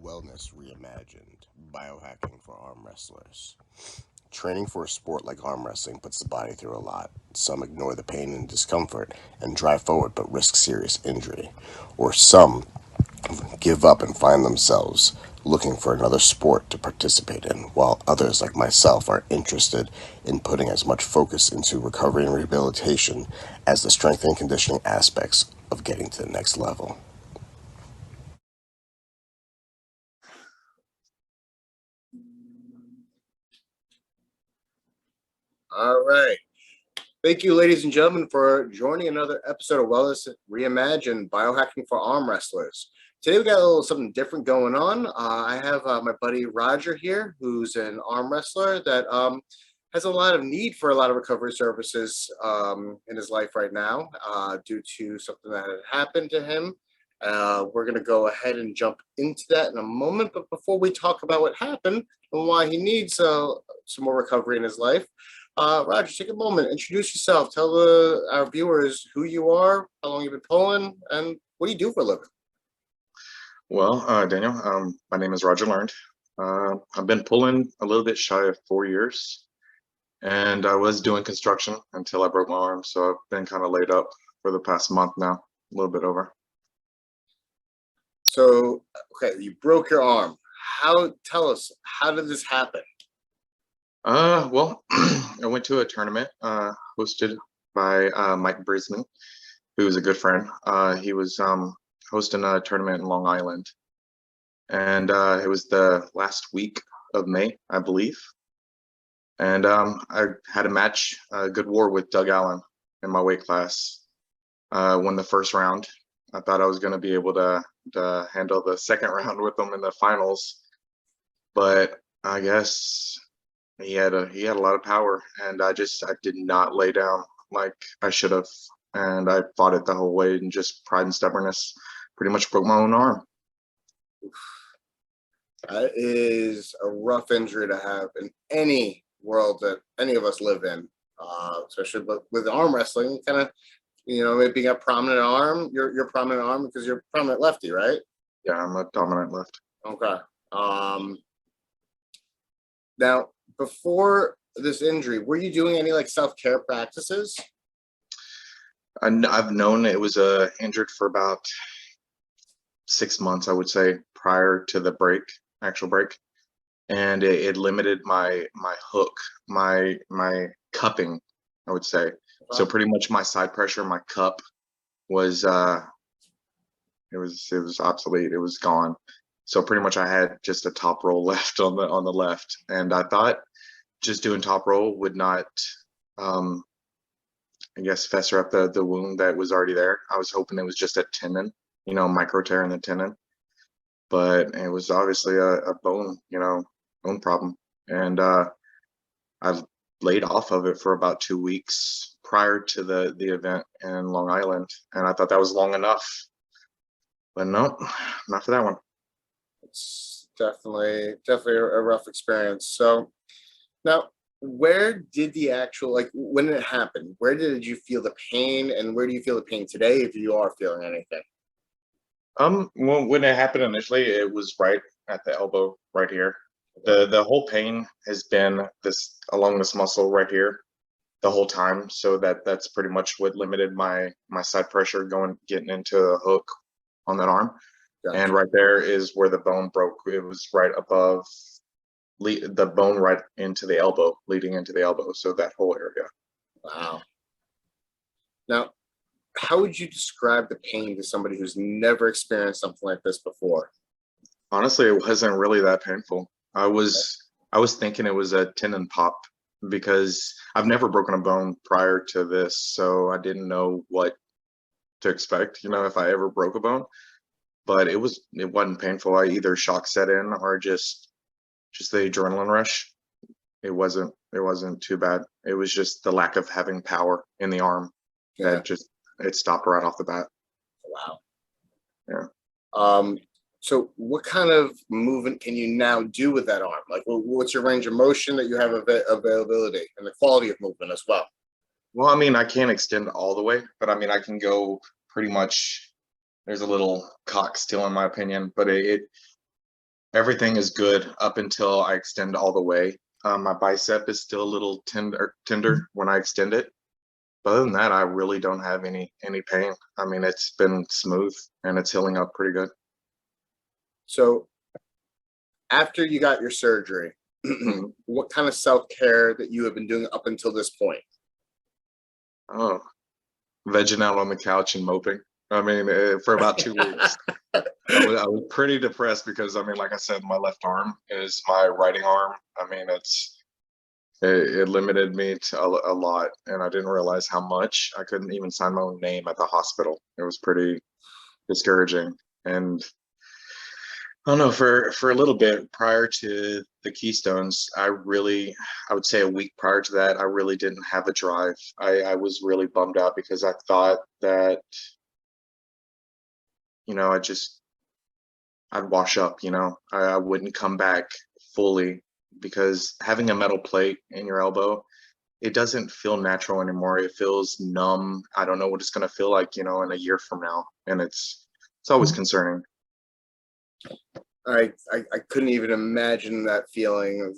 Wellness Reimagined, biohacking for arm wrestlers. Training for a sport like arm wrestling puts the body through a lot. Some ignore the pain and discomfort and drive forward but risk serious injury. Or some give up and find themselves looking for another sport to participate in, while others, like myself, are interested in putting as much focus into recovery and rehabilitation as the strength and conditioning aspects of getting to the next level. All right. Thank you, ladies and gentlemen, for joining another episode of Wellness Reimagined, biohacking for arm wrestlers. Today we got a little something different going on. I have my buddy Roger here, who's an arm wrestler that has a lot of need for a lot of recovery services in his life right now due to something that had happened to him. We're going to go ahead and jump into that in a moment. But before we talk about what happened and why he needs some more recovery in his life, Roger, take a moment, introduce yourself, tell our viewers who you are, how long you've been pulling, and what do you do for a living? Well, Daniel, my name is Roger Learned. I've been pulling a little bit shy of 4 years, and I was doing construction until I broke my arm, so I've been kind of laid up for the past month now, a little bit over. So, okay, you broke your arm. Tell us, how did this happen? Well, I went to a tournament hosted by Mike Brisman, who is a good friend. He was hosting a tournament in Long Island, and it was the last week of May, I believe. And I had a match, a good war with Doug Allen in my weight class. Won the first round. I thought I was going to be able to handle the second round with him in the finals, but I guess he had a lot of power, and I did not lay down like I should have, and I fought it the whole way, and just pride and stubbornness pretty much broke my own arm. That is a rough injury to have in any world that any of us live in, especially with arm wrestling. Kind of, maybe a prominent arm. You're prominent arm because you're prominent lefty, right? Yeah, I'm a dominant left. Okay. Now, before this injury, were you doing any like self-care practices? I've known it was injured for about 6 months, I would say, prior to the actual break, and it limited my hook, my cupping, I would say. So pretty much my side pressure, my cup was it was obsolete. It was gone. So pretty much I had just a top roll left on the left, and I thought just doing top roll would not, I guess, fester up the wound that was already there. I was hoping it was just a tendon, micro tear in the tendon, but it was obviously a bone problem, and I've laid off of it for about 2 weeks prior to the event in Long Island, and I thought that was long enough, but no, not for that one. It's definitely a rough experience. So now, where did the actual like when it happened? Where did you feel the pain, and where do you feel the pain today, if you are feeling anything? Well, when it happened initially, it was right at the elbow, right here. The whole pain has been this along this muscle right here the whole time, so that's pretty much what limited my side pressure getting into the hook on that arm. Gotcha. And right there is where the bone broke. It was right above the bone right into the elbow, leading into the elbow. So that whole area. Wow. Now, how would you describe the pain to somebody who's never experienced something like this before? Honestly, it wasn't really that painful. I was thinking it was a tendon pop because I've never broken a bone prior to this, so I didn't know what to expect, if I ever broke a bone. But it wasn't painful. I either shock set in or just the adrenaline rush. It wasn't too bad. It was just the lack of having power in the arm Yeah. that it stopped right off the bat. Wow. Yeah. So what kind of movement can you now do with that arm? Like, what's your range of motion that you have availability, and the quality of movement as well? Well, I mean, I can't extend all the way, but I mean, I can go pretty much. There's a little cock still, in my opinion, but everything is good up until I extend all the way. My bicep is still a little tender when I extend it. But other than that, I really don't have any pain. I mean, it's been smooth and it's healing up pretty good. So after you got your surgery, what kind of self-care that you have been doing up until this point? Oh, vegging out on the couch and moping. I mean, for about 2 weeks. I was pretty depressed because, I mean, like I said, my left arm is my writing arm. I mean, it limited me to a lot, and I didn't realize how much. I couldn't even sign my own name at the hospital. It was pretty discouraging. And I don't know, for a little bit prior to the Keystones, I would say a week prior to that, I really didn't have a drive. I was really bummed out because I thought that, you know, I'd wash up, you know, I wouldn't come back fully because having a metal plate in your elbow, it doesn't feel natural anymore. It feels numb. I don't know what it's going to feel like, you know, in a year from now. And it's always concerning. I couldn't even imagine that feeling of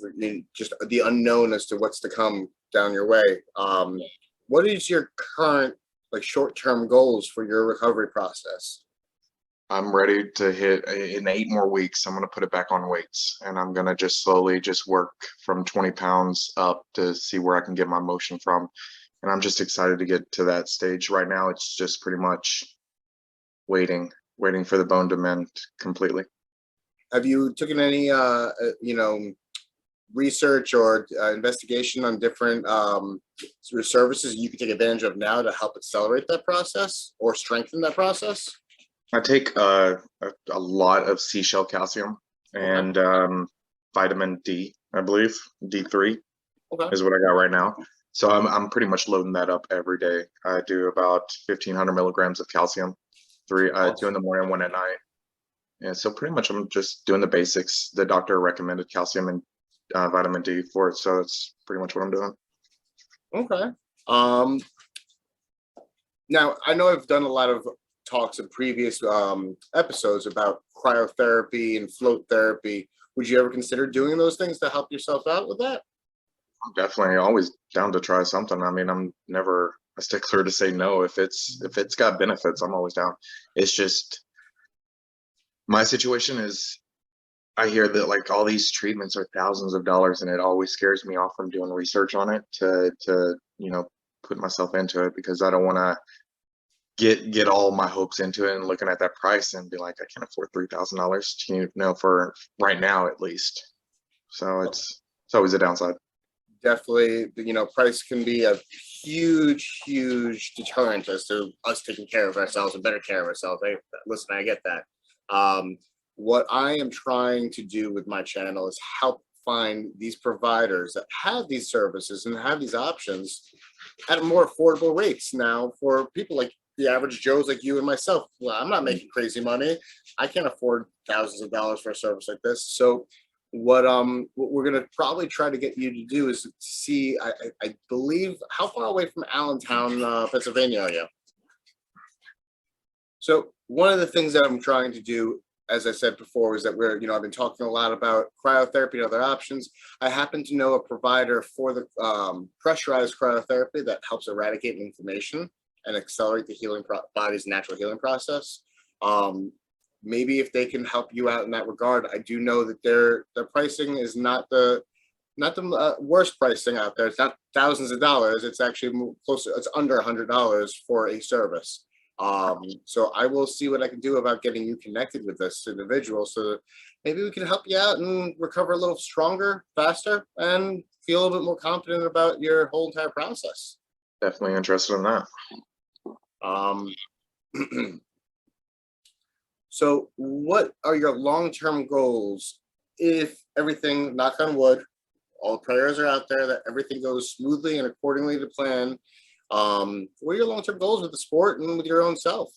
just the unknown as to what's to come down your way. What is your current like short-term goals for your recovery process? I'm ready to hit in 8 more weeks. I'm going to put it back on weights, and I'm going to just slowly just work from 20 pounds up to see where I can get my motion from. And I'm just excited to get to that stage. Right now, it's just pretty much waiting for the bone to mend completely. Have you taken any, research or investigation on different sort of services you can take advantage of now to help accelerate that process or strengthen that process? I take a lot of seashell calcium and vitamin D, I believe. D3 is what I got right now. So I'm pretty much loading that up every day. I do about 1,500 milligrams of calcium, two in the morning, one at night. Yeah, so pretty much I'm just doing the basics. The doctor recommended calcium and vitamin D for it, so that's pretty much what I'm doing. Okay. Now I know I've done a lot of talks in previous episodes about cryotherapy and float therapy. Would you ever consider doing those things to help yourself out with that? I'm definitely always down to try something. I mean, I'm never a stickler to say no. If it's got benefits, I'm always down. It's just my situation is I hear that like all these treatments are thousands of dollars, and it always scares me off from doing research on it to you know, put myself into it because I don't want to get all my hopes into it and looking at that price and be like, I can't afford $3,000, you know, for right now at least. So it's always a downside. Definitely, price can be a huge deterrent as to us taking care of ourselves and better care of ourselves. Listen, I get that. What I am trying to do with my channel is help find these providers that have these services and have these options at more affordable rates now for people like the average Joes like you and myself. Well, I'm not making crazy money. I can't afford thousands of dollars for a service like this. So what we're gonna probably try to get you to do is see, I believe, how far away from Allentown, Pennsylvania are you? So one of the things that I'm trying to do, as I said before, is that I've been talking a lot about cryotherapy and other options. I happen to know a provider for the pressurized cryotherapy that helps eradicate inflammation and accelerate the body's natural healing process. Maybe if they can help you out in that regard. I do know that their pricing is not the worst pricing out there. It's not thousands of dollars. It's actually closer. It's under $100 for a service. So I will see what I can do about getting you connected with this individual so that maybe we can help you out and recover a little stronger, faster, and feel a little bit more confident about your whole entire process. Definitely interested in that. So what are your long-term goals if everything, knock on wood, all prayers are out there that everything goes smoothly and accordingly to plan? What are your long-term goals with the sport and with your own self?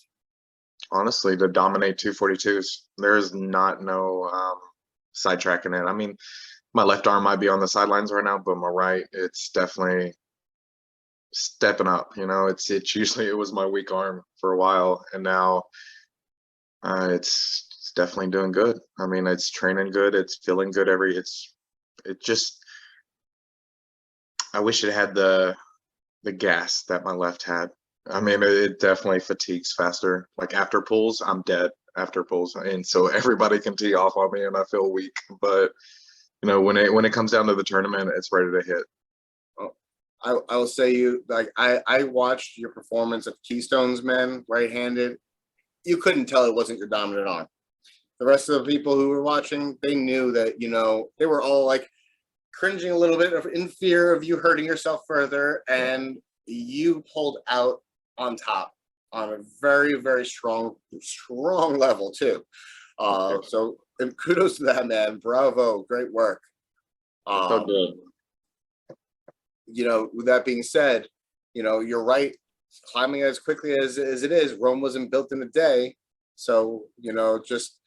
Honestly, to dominate 242s. There is no sidetracking it. I mean, my left arm might be on the sidelines right now, but my right, it's definitely stepping up. You know, it was my weak arm for a while, and now it's it's definitely doing good. I mean, it's training good. It's feeling good. It just, I wish it had the gas that my left had. I mean, it definitely fatigues faster. Like after pulls, I'm dead after pulls, and so everybody can tee off on me, and I feel weak. But when it comes down to the tournament, it's ready to hit. I will say I watched your performance of Keystones men right-handed. You couldn't tell it wasn't your dominant arm. The rest of the people who were watching, they knew that, they were all like cringing a little bit in fear of you hurting yourself further, and you pulled out on top on a very, very strong level too. So and kudos to that, man. Bravo, great work. So good. With that being said, you're right. Climbing as quickly as it is, Rome wasn't built in a day. So, just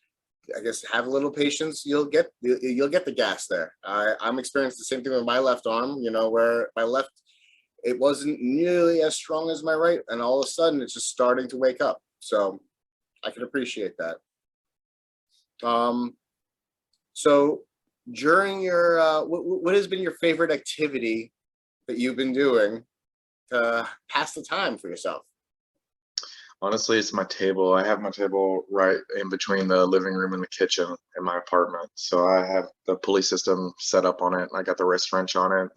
I guess have a little patience. You'll get the gas there. I'm experiencing the same thing with my left arm. Where my left, it wasn't nearly as strong as my right, and all of a sudden it's just starting to wake up. So I can appreciate that. So during your what has been your favorite activity that you've been doing to pass the time for yourself? Honestly, it's my table. I have my table right in between the living room and the kitchen in my apartment. So I have the pulley system set up on it. I got the wrist wrench on it.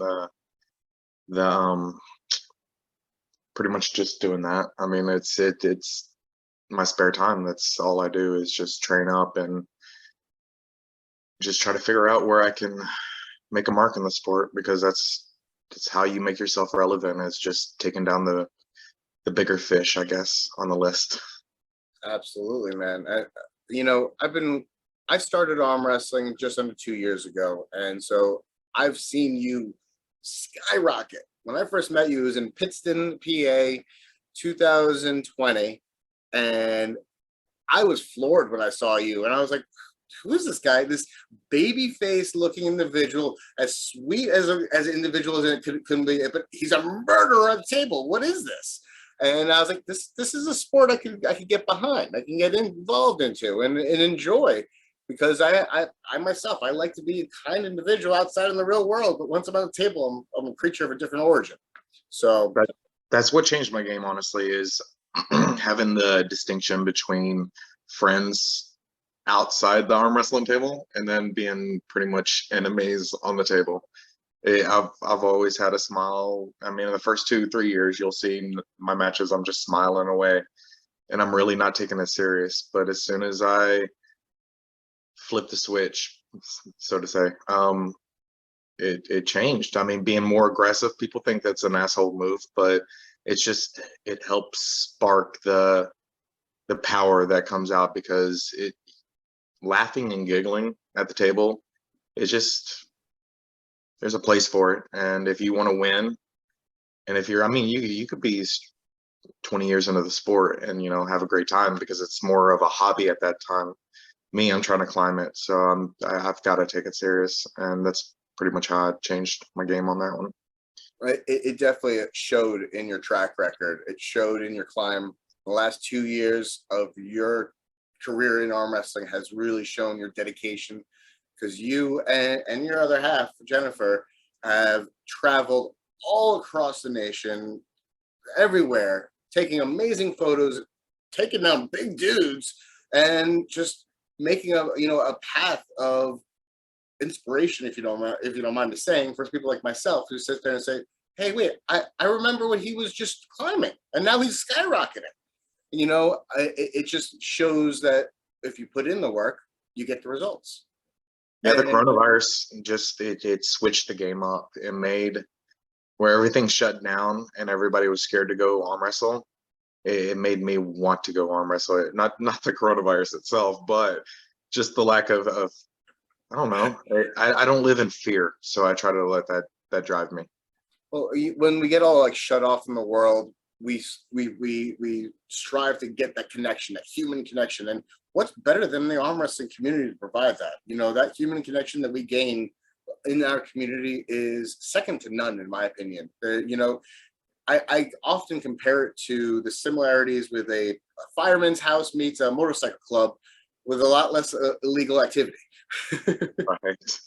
The pretty much just doing that. I mean, it's my spare time. That's all I do is just train up and just try to figure out where I can make a mark in the sport, because that's how you make yourself relevant, is just taking down the bigger fish, I guess, on the list. Absolutely, man. I started arm wrestling just under 2 years ago, and so I've seen you skyrocket. When I first met you, it was in Pittston, PA, 2020, and I was floored when I saw you, and I was like, who is this guy? This baby face looking individual, as sweet as an individual as it could be, but he's a murderer at the table. What is this? And I was like, this is a sport I could get behind. I can get involved into and enjoy, because I myself, I like to be a kind individual outside in the real world, but once I'm on the table, I'm a creature of a different origin. So that's what changed my game, honestly, is having the distinction between friends outside the arm wrestling table and then being pretty much enemies on the table. I've always had a smile. I mean, in the first 2-3 years, you'll see my matches, I'm just smiling away, and I'm really not taking it serious. But as soon as I flip the switch, so to say, it changed. I mean, being more aggressive, people think that's an asshole move, but it helps spark the power that comes out, because laughing and giggling at the table is just, there's a place for it. And if you want to win, and if you could be 20 years into the sport and have a great time, because it's more of a hobby at that time. Me, I'm trying to climb it, so I've got to take it serious, and that's pretty much how I changed my game on that one. Right, it definitely showed in your track record. It showed in your climb. The last 2 years of your career in arm wrestling has really shown your dedication, because you and your other half, Jennifer, have traveled all across the nation, everywhere, taking amazing photos, taking down big dudes, and just making a path of inspiration, if you don't mind me saying, for people like myself who sit there and say, hey, wait, I remember when he was just climbing and now he's skyrocketing. It just shows that if you put in the work, you get the results. Yeah, the coronavirus just it switched the game up. It made where everything shut down and everybody was scared to go arm wrestle. It made me want to go arm wrestle. Not the coronavirus itself, but just the lack of I don't know. I don't live in fear, so I try to let that drive me. Well, when we get all like shut off from the world, we strive to get that connection, that human connection. And what's better than the arm wrestling community to provide that? That human connection that we gain in our community is second to none, in my opinion. I often compare it to the similarities with a fireman's house meets a motorcycle club. with a lot less illegal activity. Right.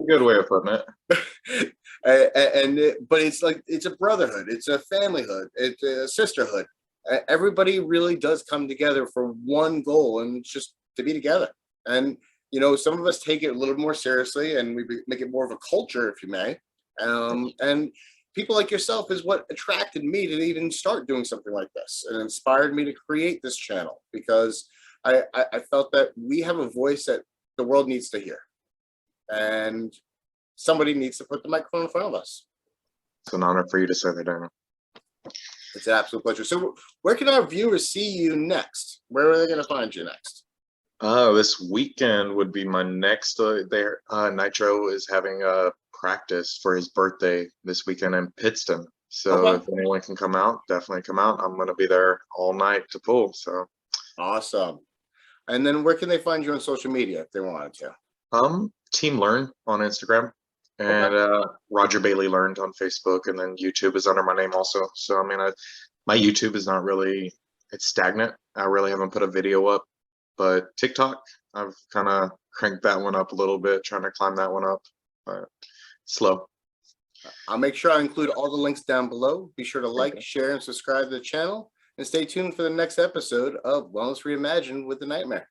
Good way of putting it. But it's like, it's a brotherhood, it's a familyhood, it's a sisterhood. Everybody really does come together for one goal, and it's just to be together. And some of us take it a little more seriously, and we make it more of a culture, if you may. And people like yourself is what attracted me to even start doing something like this, and inspired me to create this channel, because I felt that we have a voice that the world needs to hear, and somebody needs to put the microphone in front of us. It's an honor for you to say that, Daniel. It's an absolute pleasure. So where can our viewers see you next? Where are they going to find you next? This weekend would be my next there. Nitro is having a practice for his birthday this weekend in Pittston. So Okay. if anyone can come out, definitely come out. I'm going to be there all night to pull. So Awesome. And then where can they find you on social media if they wanted to? Team Learn on Instagram, and Roger Bailey Learned on Facebook, and then YouTube is under my name also. So I mean, my YouTube is not really, it's stagnant. I really haven't put a video up, but TikTok, I've kind of cranked that one up a little bit, trying to climb that one up, but slow. I'll make sure I include all the links down below. Be sure to like, share, and subscribe to the channel, and stay tuned for the next episode of Wellness Reimagined with the Nightmare.